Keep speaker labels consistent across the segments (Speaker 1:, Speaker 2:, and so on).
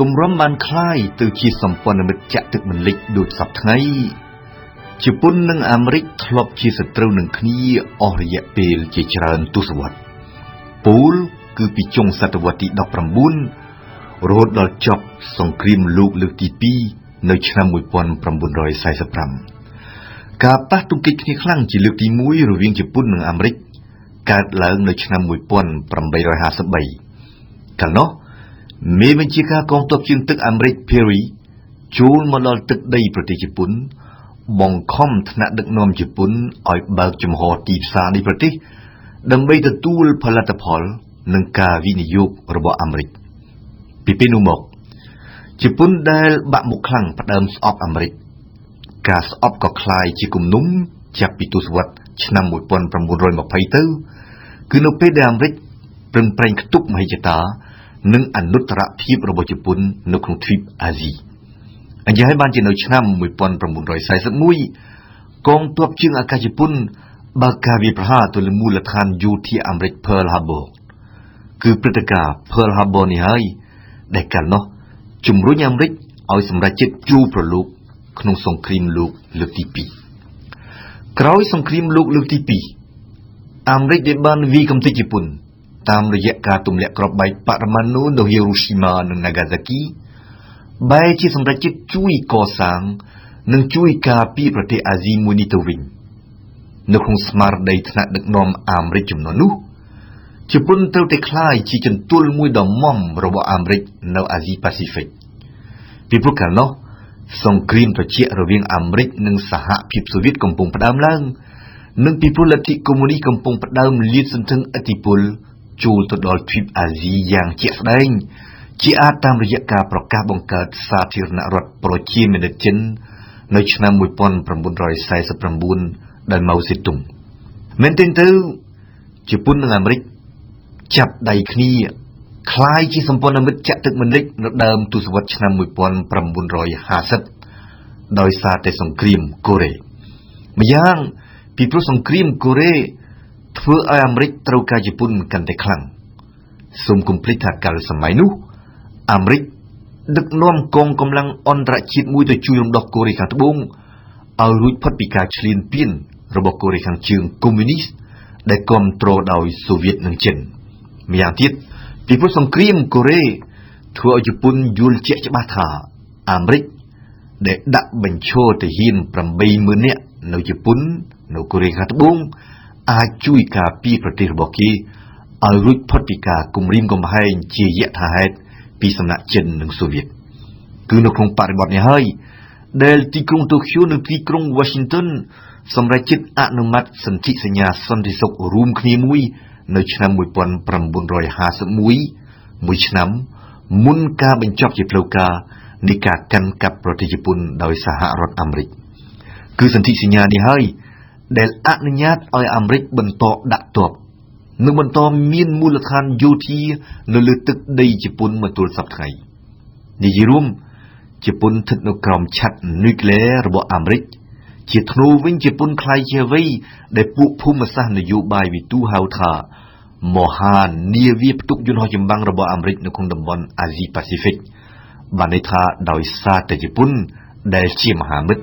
Speaker 1: ទំរំបានคล้ายទៅជាសម្ព័ន្ធមិត្តចាក់ទឹកមិនលិចដូចសពថ្ងៃជប៉ុននិងអាមេរិកធ្លាប់ជាសត្រូវនឹងគ្នាអស់រយៈពេលជាច្រើនទសវត្សរ៍ពោលគឺពីចុងសតវត្សទី19រហូតដល់ចប់សង្គ្រាមលោកលើកទី2នៅឆ្នាំ1945ការប៉ះទង្គិចគ្នាខ្លាំងជាលើកទី1រវាងជប៉ុននិងអាមេរិកកើតឡើងនៅឆ្នាំ1853កាលនោះមេបញ្ជាការកងទ័ពជើងទឹកអាមេរិក Perry ចូលមកដល់ទឹកដីប្រទេសជប៉ុនបង្ខំថ្នាក់ដឹកនាំជប៉ុនឲ្យបើកចំហទីផ្សារនៃប្រទេសដើម្បីទទួលផលិតផលនិងការវិនិយោគរបស់អាមេរិកពីពេលនោះមកជប៉ុនដែលបាក់មុខខ្លាំងផ្ដើមស្អប់អាមេរិកការស្អប់ក៏คล้ายជាគំនុំចាប់ពីទសវត្សរ៍ឆ្នាំ1920ទៅគឺនៅពេលដែលអាមេរិកប្រឹងប្រែងខ្ទប់មហិច្ឆតានិងអនុត្តរភាពរបស់ជប៉ុននៅក្នុងទ្វីបអាស៊ីអញ្ចឹងហើយបានជានៅឆ្នាំ1941កងទ័ពជើងអាកាសជប៉ុនបើកការវាយប្រហារទៅលើមូលដ្ឋានយោធាអាមេរិក Pearl Harbor គឺព្រឹត្តិការណ៍ Pearl Harbor នេះហើយដែលកាលនោះជំរុញអាមេរិកឲ្យសម្រេចចិត្តជួបប្រឡូកក្នុងសង្គ្រាមលោកលើកទី2ក្រោយសង្គ្រាមលោកលើកទី2អាមេរិកได้បានវាយកំទេចជប៉ុនតាមរយៈការទម្លាក់គ្រាប់បែកបរមាណូនៅហីរ៉ូស៊ីម៉ានិងណាហ្គាហ្សាគីបែរជាសម្រេចចិត្តជួយកសាងនិងជួយការពារប្រទេសអាស៊ីមួយនេះទៅវិញនៅក្នុងស្មារតីថ្នាក់ដឹកនាំអាមេរិកចំនួននោះជប៉ុនត្រូវតែក្លាយជាចន្ទុលមួយដ៏មុំរបស់អាមេរិកនៅអាស៊ីប៉ាស៊ីហ្វិកពីព្រោះកាលនោះសង្គ្រាមត្រជាក់រវាងអាមេរិកនិងសហភាពសូវៀតកំពុងផ្ដើមឡើងនិងពីព្រោះលទ្ធិកុម្មុយនីសកំពុងផ្ដើមលាតសន្ធឹងឥទ្ធិពលចូលទៅដល់ទ្វីបអាស៊ីយ៉ាងជាក់ស្ដែងជាអាចតាមរយៈការប្រកាសបង្កើតសាធារណរដ្ឋប្រជាមានិតចិននៅឆ្នាំ1949ដោយម៉ៅសេទុងមែនទែនទៅជប៉ុននិងអាមេរិកចាប់ដៃគ្នាคล้ายជាសម្ព័ន្ធមិត្តចាក់ទឹកមិនលិចនៅដើមទសវត្សរ៍ឆ្នាំ1950ដោយសារតែសង្គ្រាមកូរ៉េម្យ៉ាងពីព្រោះសង្គ្រាមកូរ៉េធ្វើឲ្យអាមេរិកត្រូវការជប៉ុនកាន់តែខ្លាំងសូមកុំភ្លេចថាកាលសម័យនោះអាមេរិកដឹកនាំកងកម្លាំងអន្តរជាតិមួយទៅជួយរំដោះកូរ៉េខាងត្បូងឲ្យរួចផុតពីការឈ្លានពានរបស់កូរ៉េខាងជើងកុម្មុយនីសដែលគ្រប់គ្រងដោយសូវៀតនិងចិនម្យ៉ាងទៀតពីព្រោះសង្គ្រាមកូរ៉េធ្វើឲ្យជប៉ុនយល់ជាក់ច្បាស់ថាអាមេរិកដែលដាក់បញ្ឈរទាហាន 80,000 នាក់នៅជប៉ុននៅកូរ៉េខាងត្បូងអាចជួយការពារប្រទេសរបស់គេឲ្យរួចផុតពីការគំរាមកំហែងជាយថាហេតុពីសំណាក់ចិននិងសូវៀតគឺនៅក្នុងបរិបទនេះហើយដែលទីក្រុងតូក្យូនិងទីក្រុង Washington សម្រេចចិត្តអនុម័តសន្ធិសញ្ញាសន្តិសុខរួមគ្នាមួយនៅឆ្នាំ1951មួយឆ្នាំមុនការបញ្ចប់ជាផ្លូវការនៃការកាន់កាប់ប្រទេសជប៉ុនដោយសហរដ្ឋអាមេរិកគឺសន្ធិសញ្ញានេះហើយដែលអនុញ្ញាតឲ្យអាមេរិកបន្តដាក់ទ័ពនិងបន្តមានមូលដ្ឋានយោធានៅលើទឹកដីជប៉ុនមកទល់សព្វថ្ងៃនិយាយរួមជប៉ុនស្ថិតនៅក្រោមឆ័ត្រនុយក្លេអ៊ែររបស់អាមេរិកជាធ្នូវិញជប៉ុនខ្លាយជាអ្វីដែលពួកភូមិសាស្ត្រនយោបាយវិទូហៅថាមហានាវាផ្ទុកយន្តហោះចម្បាំងរបស់អាមេរិកនៅក្នុងតំបន់អាស៊ីប៉ាស៊ីហ្វិកបានន័យថាដោយសារតែជប៉ុនដែលជាមហាមិត្ត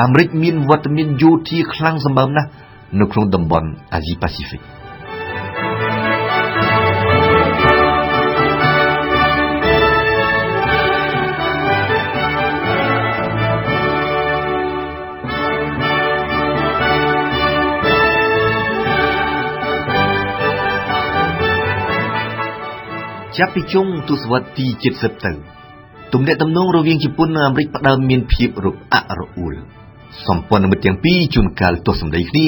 Speaker 1: អាមេរិកមានវត្តមានយោធាខ្លាំងសម្បើមណាស់នៅក្នុងតំបន់អាស៊ីប៉ាស៊ីហ្វិកចាប់ពីចុងទសវត្សរ៍ទី70ទៅទំនាក់ទំនងរវាងជប៉ុននិងអាមេរិកផ្ដើមមានភាពរអាក់រអួលសម្ព័ន្ធមិត្តទាំងពីរជួនកាលទាស់សម្ដីគ្នា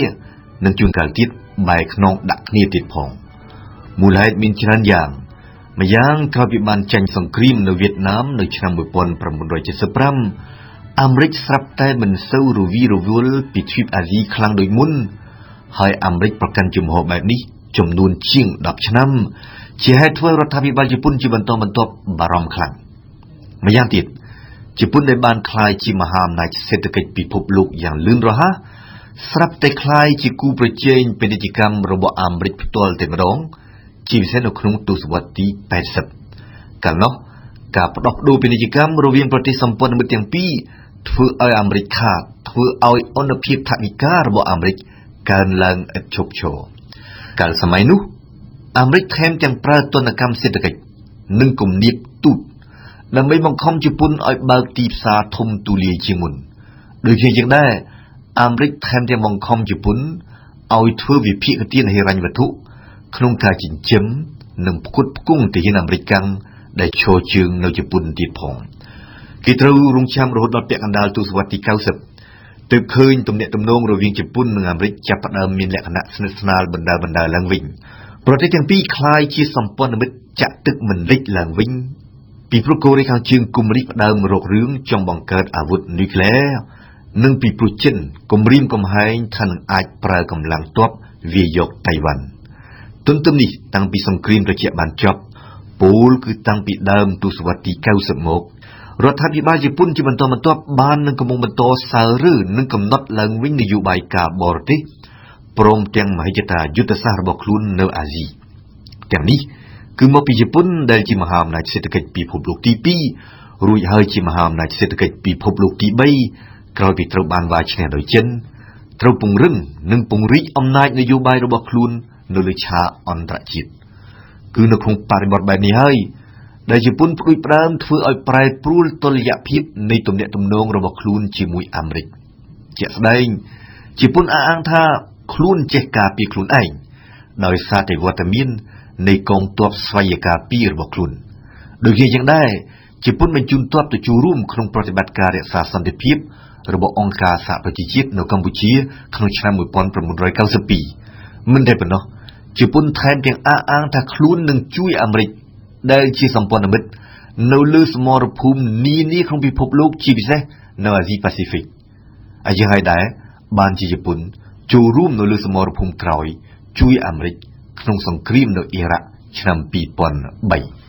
Speaker 1: និងជួនកាលទៀតបែកខ្នងដាក់គ្នាទៀតផងមូលហេតុមានច្រើនយ៉ាងម្យ៉ាងក្រោយពីបានចាញ់សង្គ្រាមនៅវៀតណាមនៅឆ្នាំ1975អាមេរិកស្រាប់តែមិនសូវរវីរវល់ពីទ្វីបអាស៊ីខ្លាំងដូចមុនហើយអាមេរិកប្រកាន់ជំហរបែបនេះចំនួនជាង10ឆ្នាំជាហេតុធ្វើរដ្ឋាភិបាលជប៉ុនជាបន្តបន្ទាប់បារម្ភខ្លាំងម្យ៉ាងទៀតជប៉ុនដែលបានក្លាយជាមហាអំណាចសេដ្ឋកិច្ចពិភពលោកយ៉ាងលឿនរហ័សស្រាប់តែក្លាយជាគូប្រជែងពាណិជ្ជកម្មរបស់អាមេរិកផ្ទាល់តែម្ដងជាពិសេសនៅក្នុងទសវត្សរ៍ទី80កាលនោះ ការផ្ដោះប្ដូរពាណិជ្ជកម្មរវាងប្រទេសសម្ព័ន្ធមិត្តទាំងពីរធ្វើឲ្យអាមេរិកខាតធ្វើឲ្យអនុភាពថវិការបស់អាមេរិកកើនឡើងឥតឈប់ឈរកាលសម័យនោះអាមេរិកថែមទាំងប្រើទណ្ឌកម្មសេដ្ឋកិច្ចនិងគំនាបទូតដើម្បីបង្ខំជប៉ុនឲ្យបើកទីផ្សារធំទូលាយជាងមុនដូចគ្នាយ៉ាងដែរអាមេរិកថែមទាំងបង្ខំជប៉ុនឲ្យធ្វើវិភាគទានហិរញ្ញវត្ថុក្នុងការចិញ្ចឹមនិងផ្គត់ផ្គង់ទាហានអាមេរិកកាំងដែលឈរជើងនៅជប៉ុនទៀតផងគេត្រូវរងចាំរហូតដល់ពាក់កណ្ដាលទសវត្សរ៍ទី90ទើបឃើញទំនាក់ទំនងរវាងជប៉ុននិងអាមេរិកចាប់ផ្ដើមមានលក្ខណៈស្និទ្ធស្នាលបណ្ដើរឡើងវិញប្រទេសទាំងពីរคล้ายជាសម្ព័ន្ធមិត្តចាក់ទឹកមិនលិចឡើងវិញពីព្រោះកូរ៉េខាងជើងគំរាមផ្ដើមរករឿងចង់បង្កើតអាវុធនុយក្លេអ៊ែរនិងពីព្រោះចិនគំរាមកំហែងថានឹងអាចប្រើកម្លាំងទ័ពវាយយកតៃវ៉ាន់ទន្ទឹមនេះតាំងពីសង្គ្រាមត្រជាក់បានចប់ពោលគឺតាំងពីដើមទសវត្សរ៍ទី90មករដ្ឋាភិបាលជប៉ុនជាបន្តបន្ទាប់បាននឹងកំពុងបន្តសើរើនិងកំណត់ឡើងវិញនយោបាយការបរទេសព្រមទាំងមហិច្ឆតាយុទ្ធសាស្ត្ររបស់ខ្លួននៅអាស៊ីទាំងនេះគឺមកពីជប៉ុនដែលជាមហាអំណាចសេដ្ឋកិច្ចពិភពលោកទី2រួចហើយជាមហាអំណាចសេដ្ឋកិច្ចពិភពលោកទី3ក្រោយពីត្រូវបានវាយឈ្នះដោយចិនត្រូវពង្រឹងនិងពង្រីកអំណាចនយោបាយរបស់ខ្លួននៅលើឆាកអន្តរជាតិគឺនៅក្នុងបរិបទបែបនេះហើយដែលជប៉ុនផ្ដួចផ្ដើមធ្វើឲ្យប្រែប្រួលតុល្យភាពនៃទំនាក់ទំនងរបស់ខ្លួនជាមួយអាមេរិកជាក់ស្ដែងជប៉ុនអះអាងថាខ្លួនចេះការពារខ្លួនឯងដោយសារតែវត្តមាននៃកងទ័ពស្វ័យការពាររបស់ខ្លួនដូចគ្នាយ៉ាងដែរជប៉ុនបញ្ជូនទ័ពទៅចូលរួមក្នុងប្រតិបត្តិការរក្សាសន្តិភាពរបស់អង្គការសហប្រជាជាតិនៅកម្ពុជាក្នុងឆ្នាំ1992មិនតែប៉ុណ្ណោះជប៉ុនថែមទាំងអះអាងថាខ្លួននឹងជួយអាមេរិកដែលជាសម្ព័ន្ធមិត្តនៅលើសមរភូមិនានាក្នុងពិភពលោកជាពិសេសនៅអាស៊ីប៉ាស៊ីហ្វិកហើយយ៉ាងហើយដែរបានជាជប៉ុនចូលរួមនៅលើសមរភូមិក្រោយជួយអាមេរិកក្នុងសង្គ្រាមនៅអ៊ីរ៉ាក់ឆ្នាំ2003